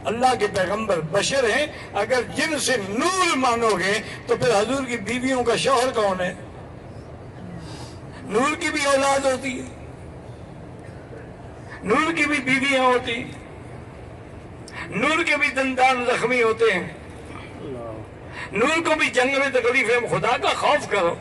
اللہ کے پیغمبر بشر ہیں، اگر جن سے نور مانو گے تو پھر حضور کی بیویوں کا شوہر کون ہے؟ نور کی بھی اولاد ہوتی ہے، نور کی بھی بیویاں ہوتی، نور کے بھی دندان زخمی ہوتے ہیں، نور کو بھی جنگ میں تکلیف ہے، خدا کا خوف کرو۔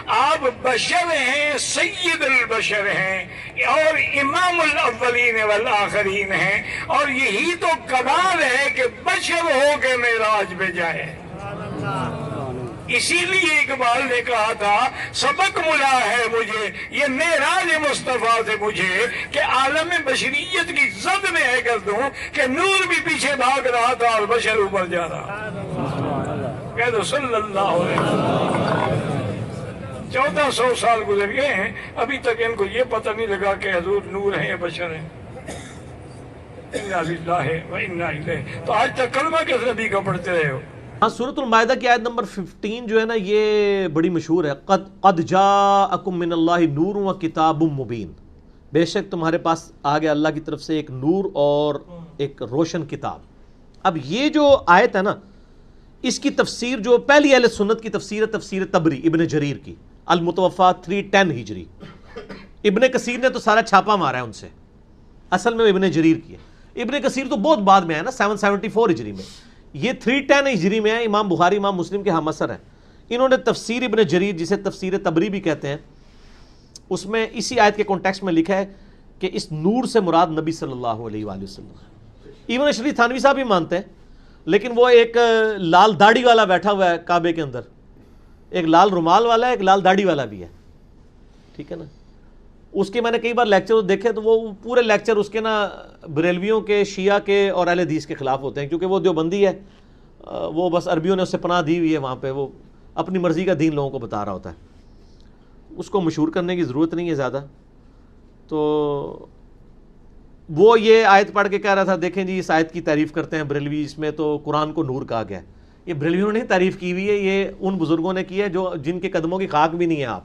آپ بشر ہیں، سید البشر ہیں اور امام الاولین والآخرین ہیں، اور یہی تو کمال ہے کہ بشر ہو کے معراج پہ جائے۔ اسی لیے اقبال نے کہا تھا سبق ملا ہے مجھے یہ معراج مصطفیٰ سے مجھے کہ عالم بشریت کی زد میں ہے کر دوں کہ نور بھی پیچھے بھاگ رہا تھا اور بشر اوپر جا رہا۔ کہہ دو صلی اللہ علیہ وسلم۔ 1400 سال گزر گئے ہیں، ابھی تک ان کو یہ پتہ نہیں لگا کہ حضور نور ہیں یا بشر ہیں۔ اِنَّا لِلَّهِ وَإِنَّا إِلَيْهِ۔ تو آج تک کلمہ کس نبی کا پڑھتے رہے ہو؟ ہاں، سورۃ المائدہ کی آیت نمبر 15 جو ہے نا، یہ بڑی مشہور ہے۔ قد جاءکم من اللہ نور و کتاب مبین، بے شک تمہارے پاس آ گیا اللہ کی طرف سے ایک نور اور ایک روشن کتاب۔ اب یہ جو آیت ہے نا، اس کی تفسیر جو پہلی اہل سنت کی تفسیر ہے تفسیر تبری ابن جریر کی، المتوفا 310 ہجری۔ ابن کثیر نے تو سارا چھاپا مارا ہے ان سے، اصل میں ابن جریر کی ہے۔ ابن کثیر تو بہت بعد میں ہے نا، 774 ہجری میں، یہ 310 ہجری میں ہے۔ امام بخاری امام مسلم کے ہم اثر ہیں۔ انہوں نے تفسیر ابن جریر، جسے تفسیر تبری بھی کہتے ہیں، اس میں اسی آیت کے کانٹیکسٹ میں لکھا ہے کہ اس نور سے مراد نبی صلی اللہ علیہ وآلہ وسلم ہے۔ ایون اشری تھانوی صاحب بھی مانتے ہیں، لیکن وہ ایک لال داڑھی والا بیٹھا ہوا ہے کعبے کے اندر، ایک لال رومال والا ہے، ایک لال داڑھی والا بھی ہے، ٹھیک ہے نا۔ اس کے میں نے کئی بار لیکچر دیکھے تو وہ پورے لیکچر اس کے نا بریلویوں کے، شیعہ کے اور اہل حدیث کے خلاف ہوتے ہیں، کیونکہ وہ دیوبندی ہے، وہ بس عربیوں نے اسے پناہ دی ہوئی ہے وہاں پہ، وہ اپنی مرضی کا دین لوگوں کو بتا رہا ہوتا ہے۔ اس کو مشہور کرنے کی ضرورت نہیں ہے زیادہ۔ تو وہ یہ آیت پڑھ کے کہہ رہا تھا دیکھیں جی اس آیت کی تعریف کرتے ہیں بریلوی، اس میں تو قرآن کو نور کہا گیا ہے۔ یہ بریلویوں نے تعریف کی ہوئی ہے، یہ ان بزرگوں نے کی ہے جو جن کے قدموں کی خاک بھی نہیں ہے آپ،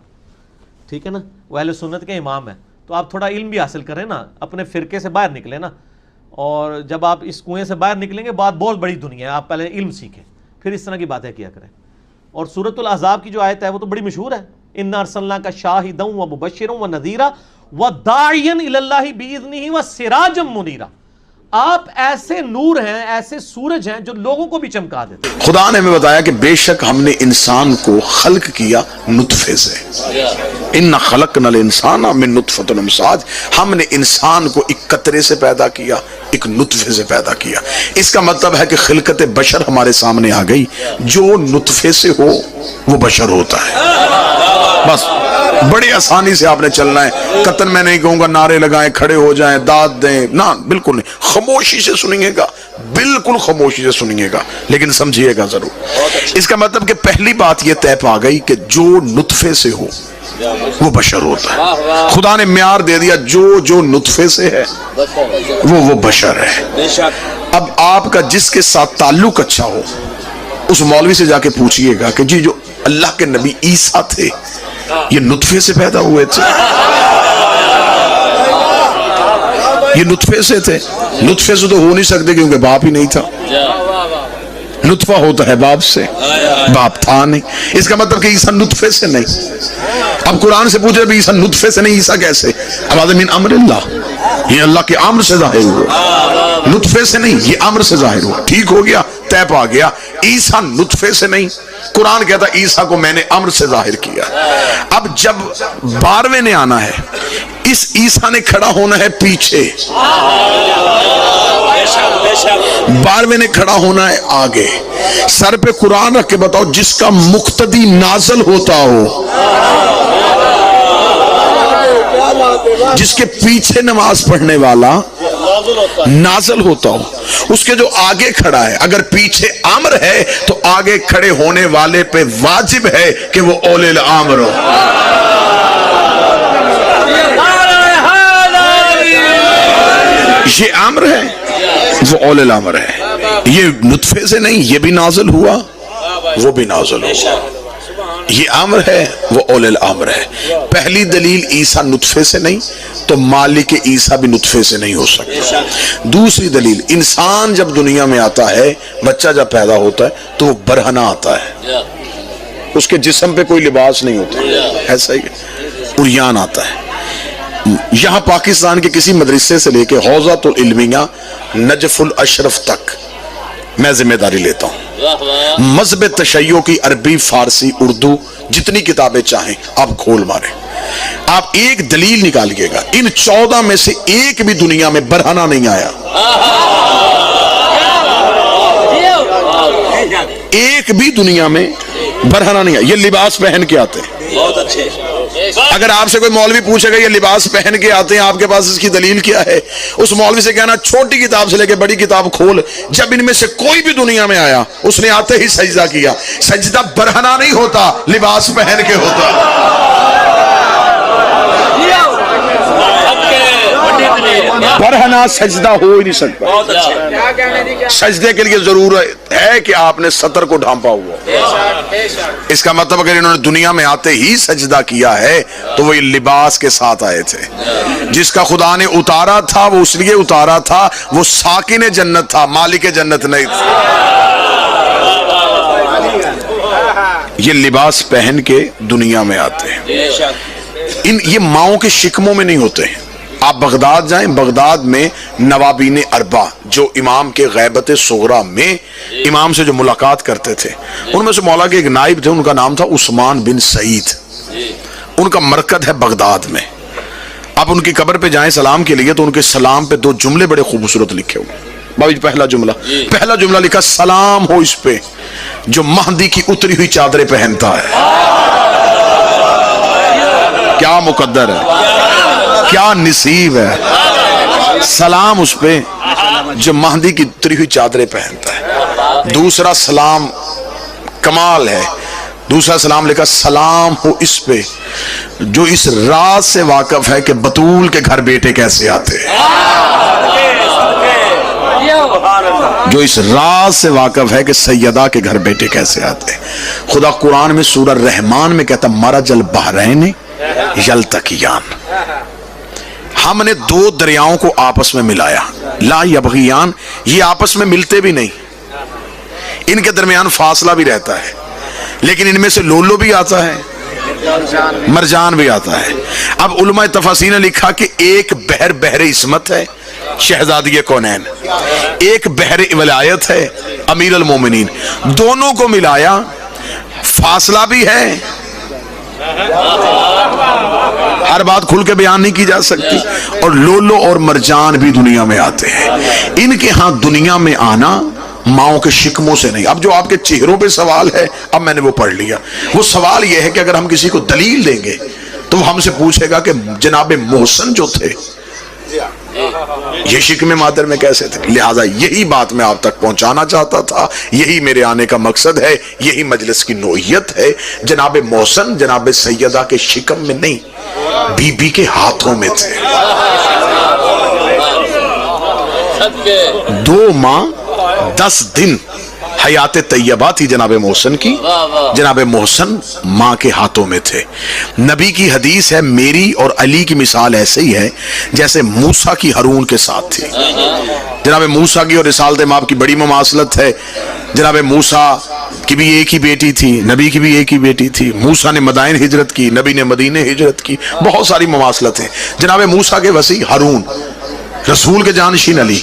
ٹھیک ہے نا، وہ اہل سنت کے امام ہیں۔ تو آپ تھوڑا علم بھی حاصل کریں نا، اپنے فرقے سے باہر نکلیں نا، اور جب آپ اس کنویں سے باہر نکلیں گے بات بہت بڑی دنیا ہے، آپ پہلے علم سیکھیں پھر اس طرح کی باتیں کیا کریں۔ اور سورۃ الاحزاب کی جو آیت ہے وہ تو بڑی مشہور ہے، اِنَّا أَرْسَلْنَاكَ شَاهِدًا وَمُبَشِّرًا وَنَذِيرًا وَدَاعِيًا إِلَى اللَّهِ بِإِذْنِهِ وَسِرَاجًا مُنِيرًا۔ آپ ایسے نور ہیں، ایسے سورج ہیں جو لوگوں کو بھی چمکا دیتے ہیں۔ خدا نے ہمیں بتایا کہ بے شک ہم نے انسان کو خلق کیا نطفے سے، اِنَّا خَلَقْنَا الْإِنسَانَ مِن نُطْفَةٍ أَمْشَاج، ہم نے انسان کو ایک قطرے سے پیدا کیا، ایک نطفے سے پیدا کیا۔ اس کا مطلب ہے کہ خلقت بشر ہمارے سامنے آ گئی، جو نطفے سے ہو وہ بشر ہوتا ہے۔ بس بڑی آسانی سے آپ نے چلنا ہے، قطن میں نہیں کہوں گا نعرے لگائیں، کھڑے ہو جائیں، داد دیں، نہ، بالکل نہیں، خاموشی سے سنیے گا، بالکل خاموشی سے سنیے گا، لیکن سمجھیے گا ضرور۔ اس کا مطلب کہ پہلی بات یہ طے پا گئی کہ جو نطفے سے ہو وہ بشر ہوتا ہے۔ خدا نے معیار دے دیا، جو نطفے سے ہے وہ بشر ہے۔ اب آپ کا جس کے ساتھ تعلق اچھا ہو اس مولوی سے جا کے پوچھئے گا کہ جی جو اللہ کے نبی عیسیٰ تھے یہ نطفے سے پیدا ہوئے تھے، یہ نطفے سے تھے؟ نطفے سے تو ہو نہیں سکتے کیونکہ باپ ہی نہیں تھا۔ نطفہ ہوتا ہے باپ سے، باپ تھا نہیں۔ اس کا مطلب کہ عیسیٰ نطفے سے نہیں۔ اب قرآن سے پوچھے بھی عیسیٰ نطفے سے نہیں، عیسیٰ کیسے؟ اب من امر اللہ، یہ اللہ کے امر سے ظاہر ہوا، نطفے سے نہیں، یہ امر سے ظاہر ہوا۔ ٹھیک ہو گیا، طے پا گیا، عیسیٰ نطفے سے نہیں۔ قرآن کہتا ہے عیسیٰ کو میں نے امر سے ظاہر کیا۔ اب جب 12ویں نے آنا ہے، اس عیسیٰ نے کھڑا ہونا ہے پیچھے، 12ویں نے کھڑا ہونا ہے آگے۔ سر پہ قرآن رکھ کے بتاؤ جس کا مقتدی نازل ہوتا ہو، جس کے پیچھے نماز پڑھنے والا نازل ہوتا ہو، اس کے جو آگے کھڑا ہے، اگر پیچھے امر ہے تو آگے کھڑے ہونے والے پہ واجب ہے کہ وہ اولی الامر ہو۔ یہ امر ہے، وہ اولی الامر ہے۔ یہ نطفے سے نہیں، یہ بھی نازل ہوا، وہ بھی نازل ہوا۔ یہ امر ہے، وہ اولی الامر ہے۔ پہلی دلیل عیسیٰ نطفے سے نہیں تو مالک عیسیٰ بھی نطفے سے نہیں ہو سکتا. دوسری دلیل، انسان جب دنیا میں آتا ہے، بچہ جب پیدا ہوتا ہے تو وہ برہنہ آتا ہے، اس کے جسم پہ کوئی لباس نہیں ہوتا، ایسا ہی عریان آتا ہے. یہاں پاکستان کے کسی مدرسے سے لے کے حوزۃ العلمیہ نجف الاشرف تک میں ذمہ داری لیتا ہوں. مذہب تشیع کی عربی، فارسی، اردو جتنی کتابیں چاہیں آپ کھول ماریں، آپ ایک دلیل نکالیے گا، ان 14 میں سے ایک بھی دنیا میں برہنہ نہیں آیا، ایک بھی دنیا میں برہنہ نہیں آیا. یہ لباس پہن کے آتے ہیں. بہت اچھے. اگر آپ سے کوئی مولوی پوچھے گا یہ لباس پہن کے آتے ہیں، آپ کے پاس اس کی دلیل کیا ہے، اس مولوی سے کہنا چھوٹی کتاب سے لے کے بڑی کتاب کھول، جب ان میں سے کوئی بھی دنیا میں آیا اس نے آتے ہی سجدہ کیا. سجدہ برہنہ نہیں ہوتا، لباس پہن کے ہوتا. برہنہ سجدہ ہو ہی نہیں سکتا. سجدے کے لیے ضرورت ہے کہ آپ نے سطر کو ڈھانپا ہوا. اس کا مطلب اگر انہوں نے دنیا میں آتے ہی سجدہ کیا ہے تو وہ لباس کے ساتھ آئے تھے. جس کا خدا نے اتارا تھا وہ اس لیے اتارا تھا، وہ ساکن جنت تھا، مالک جنت نہیں تھا. یہ لباس پہن کے دنیا میں آتے ہیں. یہ ماؤں کے شکموں میں نہیں ہوتے ہیں. آپ بغداد جائیں، بغداد میں نوابین اربع جو امام کے غیبت صغرا میں امام سے جو ملاقات کرتے تھے، ان میں سے مولا کے ایک نائب تھے، ان کا نام تھا عثمان بن سعید. ان کا مرکز ہے بغداد میں. آپ ان کی قبر پہ جائیں سلام کے لیے تو ان کے سلام پہ 2 جملے بڑے خوبصورت لکھے ہوئے. بابی پہلا جملہ لکھا، سلام ہو اس پہ جو مہدی کی اتری ہوئی چادریں پہنتا ہے. کیا مقدر ہے، کیا نصیب ہے. سلام اس پہ جو مہدی کی اتری ہوئی چادریں پہنتا ہے. دوسرا سلام کمال ہے، دوسرا سلام لکھا، سلام ہو اس پہ جو اس راز سے واقف ہے کہ بطول کے گھر بیٹے کیسے آتے ہیں. جو اس راز سے واقف ہے کہ سیدہ کے گھر بیٹے کیسے آتے ہیں. خدا قرآن میں سورہ رحمان میں کہتا مرج البحرین یلتقیان. ہم نے 2 دریاؤں کو آپس میں ملایا، لا یبغیان، یہ آپس میں ملتے بھی نہیں، ان کے درمیان فاصلہ بھی رہتا ہے، لیکن ان میں سے لولو بھی آتا ہے، مرجان بھی آتا ہے. اب علماء تفاسیر نے لکھا کہ ایک بحر عصمت ہے، شہزادی کونین، ایک بحر ولایت ہے، امیر المومنین. دونوں کو ملایا، فاصلہ بھی ہے، ہر بات کھل کے بیان نہیں کی جا سکتی، اور لولو اور مرجان بھی دنیا میں آتے ہیں. ان کے ہاں دنیا میں آنا ماؤں کے شکموں سے نہیں. اب جو آپ کے چہروں پہ سوال ہے، اب میں نے وہ پڑھ لیا. وہ سوال یہ ہے کہ اگر ہم کسی کو دلیل دیں گے تو وہ ہم سے پوچھے گا کہ جناب محسن جو تھے یہ شکم مادر میں کیسے تھے. لہٰذا یہی بات میں آپ تک پہنچانا چاہتا تھا، یہی میرے آنے کا مقصد ہے، یہی مجلس کی نوعیت ہے. جناب محسن جناب سیدہ کے شکم میں نہیں، بی بی کے ہاتھوں میں تھے. 2 ماہ 10 دن حیات طیبہ تھی جناب محسن کی. جناب محسن ماں کے ہاتھوں میں تھے. نبی کی حدیث ہے، میری اور علی کی مثال ایسے ہی ہے جیسے موسیٰ کی ہارون کے ساتھ تھی. جناب موسیٰ کی اور رسالت مآب کی بڑی مماثلت ہے. جناب موسیٰ کی بھی ایک ہی بیٹی تھی، نبی کی بھی ایک ہی بیٹی تھی. موسیٰ نے مدائن ہجرت کی، نبی نے مدینے ہجرت کی. بہت ساری مماثلتیں. جناب موسیٰ کے وسیع ہارون، رسول کے جانشین علی.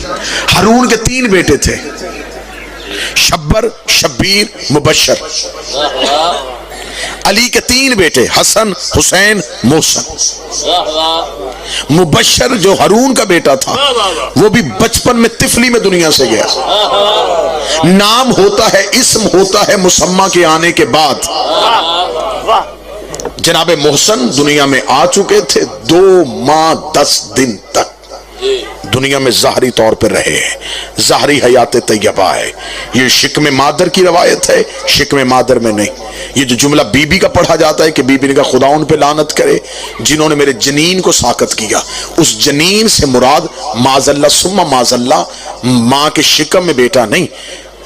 ہارون کے 3 بیٹے تھے، شبر، شبیر، مبشر. علی کے 3 بیٹے، حسن، حسین، محسن. مبشر جو ہارون کا بیٹا تھا وہ بھی بچپن میں طفلی میں دنیا سے گیا. نام ہوتا ہے، اسم ہوتا ہے مسمى کے آنے کے بعد. جناب محسن دنیا میں آ چکے تھے، 2 ماہ 10 دن تک دنیا میں ظاہری طور پر رہے ہیں. ظاہری حیات طیبہ ہے. یہ شکم مادر کی روایت ہے، شکم مادر میں نہیں. یہ جو جملہ بی بی کا پڑھا جاتا ہے کہ بی بی نے کہا خدا ان پہ لعنت کرے جنہوں نے میرے جنین کو ساقط کیا، اس جنین سے مراد معاذ اللہ ثم معاذ اللہ ماں کے شکم میں بیٹا نہیں،